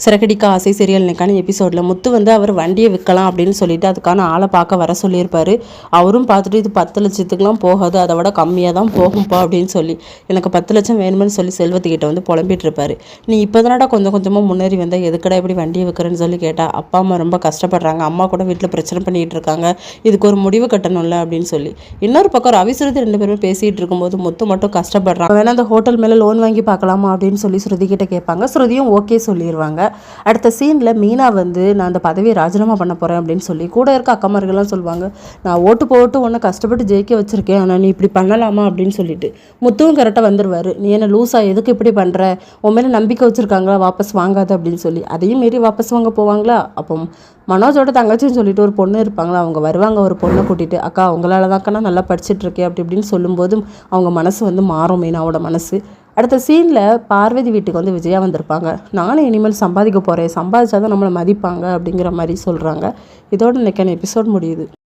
சிறகடிக்க ஆசை சீரியல் இன்னைக்கான எபிசோடில் முத்து வந்து அவர் வண்டியை விற்கலாம் அப்படின்னு சொல்லிட்டு அதுக்கான ஆளை பார்க்க வர சொல்லியிருப்பாரு. அவரும் பார்த்துட்டு இது 10 லட்சத்துக்குலாம் போகாது, அதை விட கம்மியாக தான் போகும்ப்பா அப்படின்னு சொல்லி எனக்கு 10 லட்சம் வேணுமென்னு சொல்லி செல்வத்துக்கிட்ட வந்து புலம்பிட்டு இருப்பாரு. நீ இப்போ தானடா கொஞ்சம் கொஞ்சமாக முன்னேறி வந்தால் எதுக்கடா இப்படி வண்டியை விற்கிறேன்னு சொல்லி கேட்டால் அப்பா அம்மா ரொம்ப கஷ்டப்படுறாங்க, அம்மா கூட வீட்டில் பிரச்சனை பண்ணிகிட்டு இருக்காங்க, இதுக்கு ஒரு முடிவு கட்டணும்ல அப்படின்னு சொல்லி. இன்னொரு பக்கம் ரவி ஸ்ருதி 2 பேருமே பேசிகிட்டு இருக்கும்போது முத்து மட்டும் கஷ்டப்படுறாங்க. வேணா அந்த ஹோட்டல் மேலே லோன் வாங்கி பார்க்கலாமா அப்படின்னு சொல்லி ஸ்ருதி கிட்ட கேட்பாங்க. ஸ்ருதியும் ஓகே சொல்லிடுவாங்க. அடுத்த சீனில் மீனா வந்து நான் அந்த பதவியை ராஜினாமா பண்ண போகிறேன் அப்படின்னு சொல்லி கூட இருக்க அக்கமார்கள்லாம் சொல்லுவாங்க, நான் ஓட்டு போட்டு உன்னை கஷ்டப்பட்டு ஜெயிக்க வச்சுருக்கேன், ஆனால் நீ இப்படி பண்ணலாமா அப்படின்னு சொல்லிட்டு. முத்துவும் கரெக்டாக வந்துடுவார். நீ என்ன லூஸா, எதுக்கு இப்படி பண்ணுற, உன் மேலே நம்பிக்கை வச்சுருக்காங்களா, வாபஸ் வாங்காத அப்படின்னு சொல்லி. அதையும் மீறி வாபஸ் வாங்க போவாங்களா. அப்போ மனோஜோட தங்கச்சின்னு சொல்லிட்டு ஒரு பொண்ணு இருப்பாங்களா, அவங்க வருவாங்க ஒரு பொண்ணை கூட்டிகிட்டு. அக்கா உங்களால் தான்க்கா நான் நல்லா படிச்சுட்டு இருக்கேன் அப்படி இப்படின்னு சொல்லும்போதும் அவங்க மனசு வந்து மாறும், மீனாவோட மனசு. அடுத்த சீனில் பார்வதி வீட்டுக்கு வந்து விஜயா வந்திருப்பாங்க. நானும் இனிமேல் சம்பாதிக்க போகிறேன், சம்பாதிச்சா தான் நம்மளை மதிப்பாங்க அப்படிங்கிற மாதிரி சொல்கிறாங்க. இதோட இன்றைக்கான எபிசோட் முடியுது.